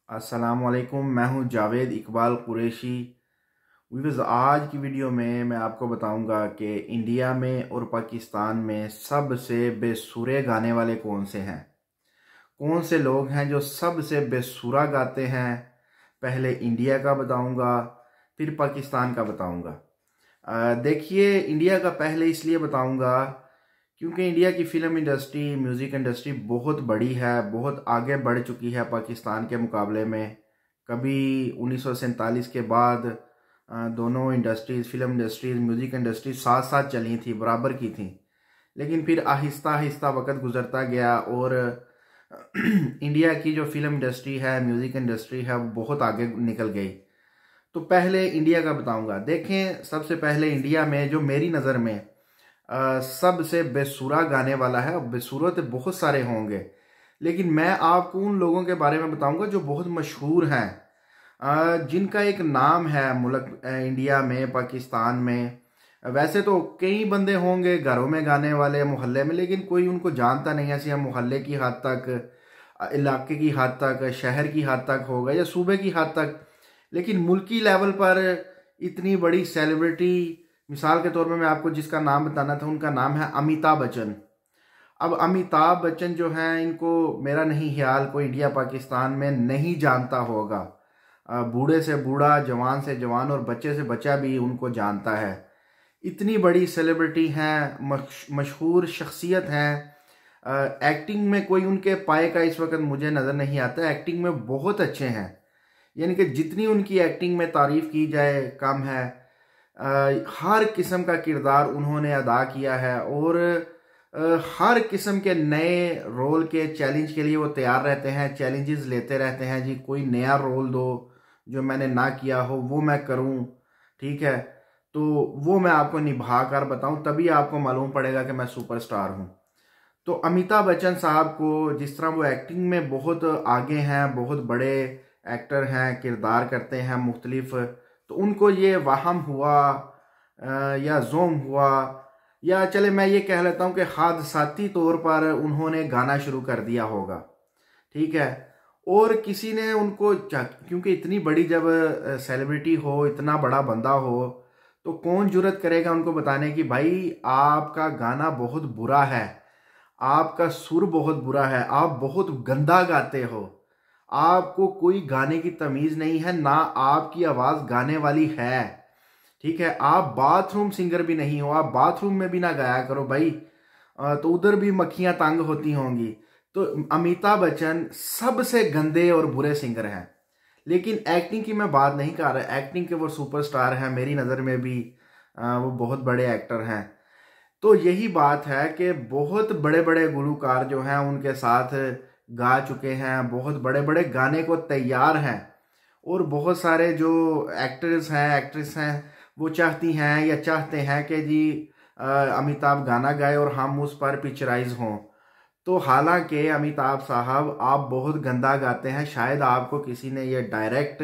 अस्सलामुअलैकुम, मैं हूं जावेद इकबाल कुरैशी। व्यूअर्स, आज की वीडियो में मैं आपको बताऊंगा कि इंडिया में और पाकिस्तान में सबसे बेसुरे गाने वाले कौन से हैं। कौन से लोग हैं जो सबसे बेसुरा गाते हैं। पहले इंडिया का बताऊंगा, फिर पाकिस्तान का बताऊंगा। देखिए, इंडिया का पहले इसलिए बताऊंगा क्योंकि इंडिया की फ़िल्म इंडस्ट्री, म्यूज़िक इंडस्ट्री बहुत बड़ी है, बहुत आगे बढ़ चुकी है पाकिस्तान के मुकाबले में। कभी 1947 के बाद दोनों industries, film industries, music industry साथ साथ चली थी, बराबर की थी। लेकिन फिर आहिस्ता आहिस्ता वक्त गुजरता गया और इंडिया की जो फिल्म इंडस्ट्री है, म्यूज़िक इंडस्ट्री है, वो बहुत आगे निकल गई। तो पहले इंडिया का बताऊंगा। देखें, सबसे पहले इंडिया में जो मेरी नज़र में सबसे बेसुरा गाने वाला है। बेसुरे तो बहुत सारे होंगे, लेकिन मैं आपको उन लोगों के बारे में बताऊंगा जो बहुत मशहूर हैं, जिनका एक नाम है मुल्क इंडिया में, पाकिस्तान में। वैसे तो कई बंदे होंगे घरों में गाने वाले, मोहल्ले में, लेकिन कोई उनको जानता नहीं है। ऐसे मोहल्ले की हद तक, इलाके की हद तक, शहर की हद तक होगा या सूबे की हद तक, लेकिन मुल्की लेवल पर इतनी बड़ी सेलिब्रिटी, मिसाल के तौर पे मैं आपको जिसका नाम बताना था, उनका नाम है अमिताभ बच्चन। अब अमिताभ बच्चन जो हैं, इनको मेरा नहीं ख्याल कोई इंडिया पाकिस्तान में नहीं जानता होगा। बूढ़े से बूढ़ा, जवान से जवान और बच्चे से बच्चा भी उनको जानता है। इतनी बड़ी सेलिब्रिटी हैं, मशहूर शख्सियत हैं। एक्टिंग में कोई उनके पाए का इस वक्त मुझे नज़र नहीं आता। एक्टिंग में बहुत अच्छे हैं, यानी कि जितनी उनकी एक्टिंग में तारीफ की जाए कम है। हर किस्म का किरदार उन्होंने अदा किया है और हर किस्म के नए रोल के चैलेंज के लिए वो तैयार रहते हैं, चैलेंजेस लेते रहते हैं। जी, कोई नया रोल दो जो मैंने ना किया हो, वो मैं करूं, ठीक है, तो वो मैं आपको निभा कर बताऊं, तभी आपको मालूम पड़ेगा कि मैं सुपरस्टार हूं। तो अमिताभ बच्चन साहब को, जिस तरह वो एक्टिंग में बहुत आगे हैं, बहुत बड़े एक्टर हैं, किरदार करते हैं मुख्तलिफ, तो उनको ये वहम हुआ या जोम हुआ, या चले मैं ये कह लेता हूँ कि हादसाती तौर पर उन्होंने गाना शुरू कर दिया होगा, ठीक है। और किसी ने उनको, क्योंकि इतनी बड़ी जब सेलिब्रिटी हो, इतना बड़ा बंदा हो, तो कौन जुर्रत करेगा उनको बताने की भाई आपका गाना बहुत बुरा है, आपका सुर बहुत बुरा है, आप बहुत गंदा गाते हो, आपको कोई गाने की तमीज नहीं है, ना आपकी आवाज गाने वाली है, ठीक है, आप बाथरूम सिंगर भी नहीं हो, आप बाथरूम में भी ना गाया करो भाई, तो उधर भी मक्खियां तंग होती होंगी। तो अमिताभ बच्चन सबसे गंदे और बुरे सिंगर हैं। लेकिन एक्टिंग की मैं बात नहीं कर रहा, एक्टिंग के वो सुपरस्टार हैं, मेरी नज़र में भी वो बहुत बड़े एक्टर हैं। तो यही बात है कि बहुत बड़े बड़े गुलूकार जो हैं उनके साथ गा चुके हैं, बहुत बड़े बड़े गाने को तैयार हैं। और बहुत सारे जो एक्टर्स हैं, एक्ट्रेस हैं, वो चाहती हैं या चाहते हैं कि जी अमिताभ गाना गाए और हम उस पर पिक्चराइज हों। तो हालांकि अमिताभ साहब, आप बहुत गंदा गाते हैं, शायद आपको किसी ने ये डायरेक्ट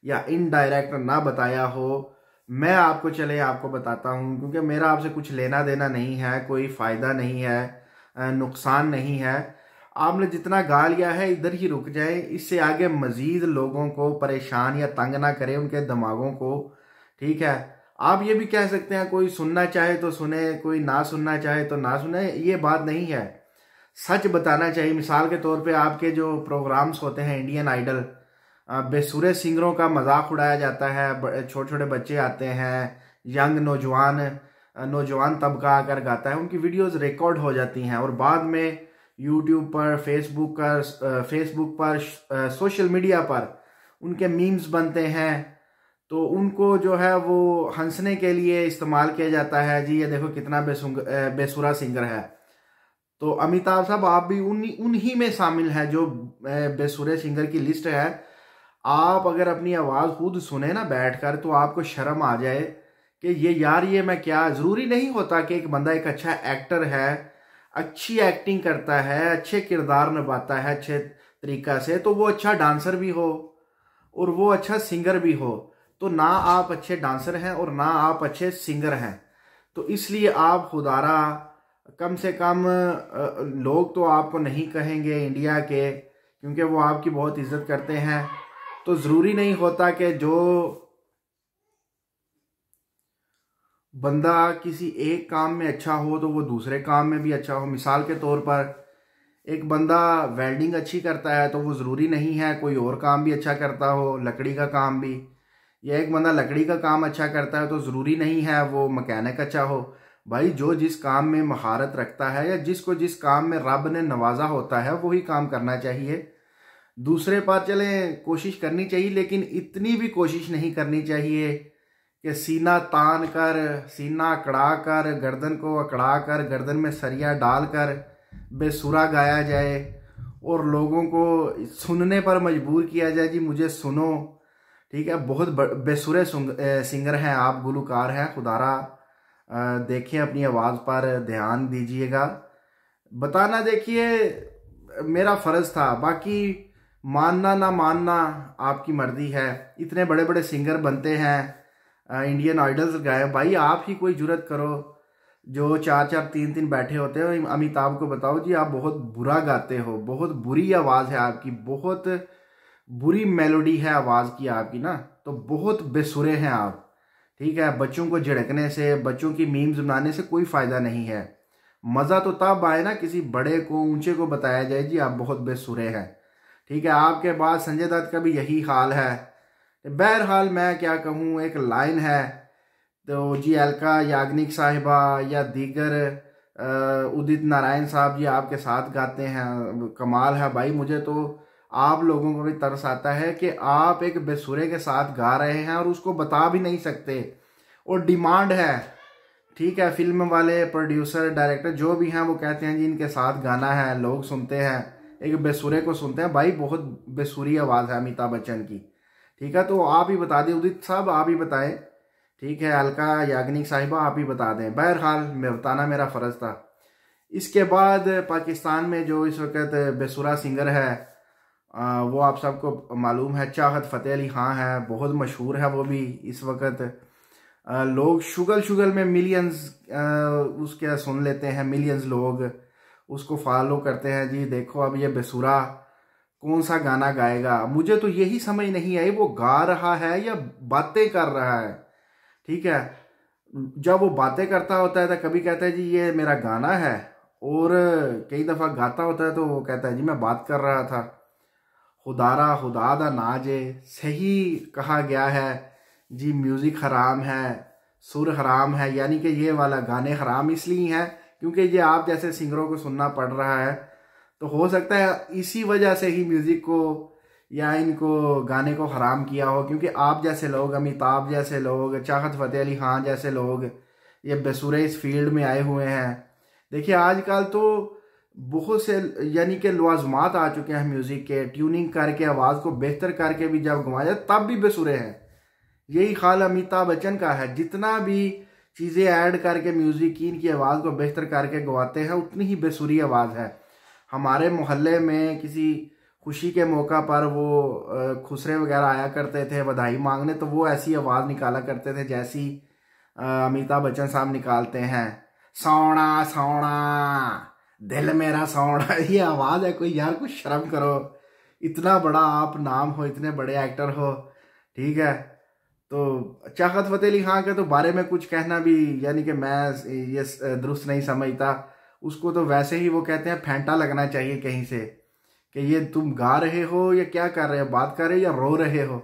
या इनडायरेक्ट ना बताया हो। मैं आपको, चले आपको बताता हूँ, क्योंकि मेरा आपसे कुछ लेना देना नहीं है, कोई फ़ायदा नहीं है, नुकसान नहीं है। आपने जितना गा लिया है इधर ही रुक जाए, इससे आगे मज़ीद लोगों को परेशान या तंग ना करें, उनके दिमागों को, ठीक है। आप ये भी कह सकते हैं कोई सुनना चाहे तो सुने, कोई ना सुनना चाहे तो ना सुने, ये बात नहीं है। सच बताना चाहिए। मिसाल के तौर पे आपके जो प्रोग्राम्स होते हैं, इंडियन आइडल, बेसुरे सिंगरों का मजाक उड़ाया जाता है, छोटे छोटे बच्चे आते हैं, यंग नौजवान तबका आकर गाता है, उनकी वीडियोस रिकॉर्ड हो जाती हैं और बाद में यूट्यूब पर, फेसबुक पर, सोशल मीडिया पर उनके मीम्स बनते हैं। तो उनको जो है वो हंसने के लिए इस्तेमाल किया जाता है। जी, ये देखो कितना बेसुरा सिंगर है। तो अमिताभ साहब, आप भी उन्हीं में शामिल हैं जो बेसुरे सिंगर की लिस्ट है। आप अगर अपनी आवाज़ खुद सुने ना बैठकर, तो आपको शर्म आ जाए कि ये यार, ये मैं क्या। ज़रूरी नहीं होता कि एक बंदा एक अच्छा एक्टर है, अच्छी एक्टिंग करता है, अच्छे किरदार निभाता है अच्छे तरीका से, तो वो अच्छा डांसर भी हो और वो अच्छा सिंगर भी हो। तो ना आप अच्छे डांसर हैं और ना आप अच्छे सिंगर हैं। तो इसलिए आप खुदारा, कम से कम लोग तो आपको नहीं कहेंगे इंडिया के क्योंकि वो आपकी बहुत इज्जत करते हैं। तो ज़रूरी नहीं होता कि जो बंदा किसी एक काम में अच्छा हो तो वो दूसरे काम में भी अच्छा हो। मिसाल के तौर पर एक बंदा वेल्डिंग अच्छी करता है तो वो ज़रूरी नहीं है कोई और काम भी अच्छा करता हो, लकड़ी का काम भी। या एक बंदा लकड़ी का काम अच्छा करता है तो ज़रूरी नहीं है वो मैकेनिक अच्छा हो। भाई जो जिस काम में महारत रखता है या जिसको जिस काम में रब ने नवाजा होता है वही काम करना चाहिए। दूसरे पर चले कोशिश करनी चाहिए, लेकिन इतनी भी कोशिश नहीं करनी चाहिए कि सीना तान कर, सीना अकड़ा कर, गर्दन को अकड़ा कर, गर्दन में सरिया डाल कर बेसुरा गाया जाए और लोगों को सुनने पर मजबूर किया जाए, जी मुझे सुनो। ठीक है, बहुत बेसुरे सिंगर हैं आप, गुलकार हैं। खुदारा देखें, अपनी आवाज़ पर ध्यान दीजिएगा। बताना देखिए मेरा फ़र्ज़ था, बाकी मानना ना मानना आपकी मर्जी है। इतने बड़े बड़े सिंगर बनते हैं, इंडियन आइडल्स गाए, भाई आप ही कोई जुर्रत करो। जो 4-4 3-3 बैठे होते हैं, अमिताभ को बताओ जी आप बहुत बुरा गाते हो, बहुत बुरी आवाज़ है आपकी, बहुत बुरी मेलोडी है आवाज़ की आपकी ना, तो बहुत बेसुरे हैं आप। ठीक है, बच्चों को झिड़कने से, बच्चों की मीम्स बनाने से कोई फ़ायदा नहीं है। मज़ा तो तब आए ना किसी बड़े को, ऊंचे को बताया जाए जी आप बहुत बेसुरे हैं। ठीक है, आपके बाद संजय दत्त का भी यही हाल है। बहरहाल मैं क्या कहूँ, एक लाइन है तो जी अलका याग्निक साहिबा या दीगर उदित नारायण साहब जी आपके साथ गाते हैं, कमाल है भाई। मुझे तो आप लोगों को भी तरस आता है कि आप एक बेसुरे के साथ गा रहे हैं और उसको बता भी नहीं सकते, और डिमांड है। ठीक है, फिल्म वाले प्रोड्यूसर डायरेक्टर जो भी हैं वो कहते हैं जी इनके साथ गाना है, लोग सुनते हैं, एक बेसुरे को सुनते हैं। भाई बहुत बेसुरी आवाज़ है अमिताभ बच्चन की। ठीक है, तो आप ही बता दें, उदित साहब आप ही बताएं। ठीक है, अलका याग्निक साहिबा आप ही बता दें। बहरहाल मैं बताना मेरा फ़र्ज़ था। इसके बाद पाकिस्तान में जो इस वक्त बेसुरा सिंगर है वो आप सबको मालूम है, चाहत फ़तेह अली खां है, बहुत मशहूर है वो भी इस वक्त। लोग शुगल में मिलियंस उसके सुन लेते हैं, मिलियंस लोग उसको फॉलो करते हैं। जी देखो अब ये बेसुरा कौन सा गाना गाएगा। मुझे तो यही समझ नहीं आई वो गा रहा है या बातें कर रहा है। ठीक है, जब वो बातें करता होता है तो कभी कहता है जी ये मेरा गाना है, और कई दफ़ा गाता होता है तो वो कहता है जी मैं बात कर रहा था। खुदारा खुदा दा नाजे, सही कहा गया है जी, म्यूज़िक हराम है, सुर हराम है, यानी कि ये वाला गाने हराम इसलिए हैं क्योंकि ये आप जैसे सिंगरों को सुनना पड़ रहा है। तो हो सकता है इसी वजह से ही म्यूज़िक को या इनको गाने को हराम किया हो, क्योंकि आप जैसे लोग, अमिताभ जैसे लोग, चाहत फ़तेह अली खान जैसे लोग ये बेसुरे इस फील्ड में आए हुए हैं। देखिए आजकल तो बहुत से यानी कि लवाजमात आ चुके हैं म्यूज़िक के, ट्यूनिंग करके आवाज़ को बेहतर करके भी जब गवाया जाए तब भी बेसुरे हैं। यही हाल अमिताभ बच्चन का है, जितना भी चीज़ें ऐड करके म्यूज़िक की इनकी आवाज़ को बेहतर करके गवाते हैं उतनी ही बेसुरी आवाज़ है। हमारे मोहल्ले में किसी खुशी के मौका पर वो खुसरे वगैरह आया करते थे बधाई मांगने, तो वो ऐसी आवाज़ निकाला करते थे जैसी अमिताभ बच्चन साहब निकालते हैं, सोना सोना दिल मेरा सोना। ये आवाज़ है कोई, यार कुछ शर्म करो, इतना बड़ा आप नाम हो, इतने बड़े एक्टर हो। ठीक है, तो चाहत फ़तेह अली खां के तो बारे में कुछ कहना भी यानी कि मैं ये दुरुस्त नहीं समझता। उसको तो वैसे ही वो कहते हैं फेंटा लगना चाहिए कहीं से कि ये तुम गा रहे हो या क्या कर रहे हो, बात कर रहे हो या रो रहे हो,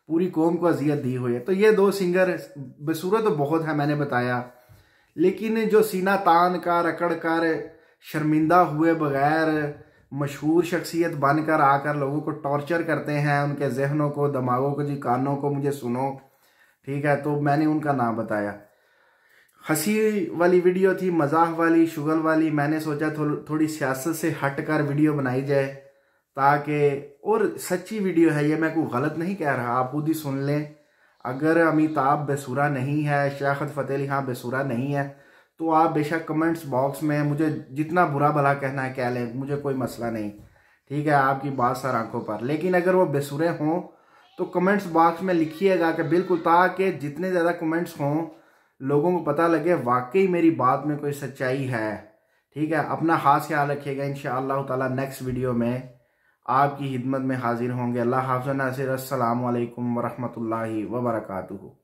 पूरी कौम को अजियत दी हुई है। तो ये दो सिंगर बेसूरत तो बहुत है मैंने बताया, लेकिन जो सीना तान कर अकड़ कर शर्मिंदा हुए बगैर मशहूर शख्सियत बनकर आकर लोगों को टॉर्चर करते हैं, उनके जहनों को, दिमागों को, जी कानों को मुझे सुनो। ठीक है, तो मैंने उनका नाम बताया। हंसी वाली वीडियो थी, मजाक वाली, शुगल वाली। मैंने सोचा थोड़ी सियासत से हट कर वीडियो बनाई जाए ताकि, और सच्ची वीडियो है ये, मैं कोई गलत नहीं कह रहा, आप खुद ही सुन लें। अगर अमिताभ बेसुरा नहीं है, चाहत फ़तेह अली खां बेसुरा नहीं है, तो आप बेशक कमेंट्स बॉक्स में मुझे जितना बुरा भला कहना है कह लें, मुझे कोई मसला नहीं। ठीक है, आपकी बात सर आंखों पर। लेकिन अगर वो बेसुरे हों तो कमेंट्स बॉक्स में लिखिएगा कि बिल्कुल, ताकि जितने ज़्यादा कमेंट्स हों लोगों को पता लगे वाकई मेरी बात में कोई सच्चाई है। ठीक है, अपना खास ख्याल रखिएगा। इंशाअल्लाह ताला नेक्स्ट वीडियो में आपकी खिदमत में हाजिर होंगे। अल्लाह हाफ़िज़ नासिर। अस्सलामु अलैकुम वरहमतुल्लाहि वबरकातुहू।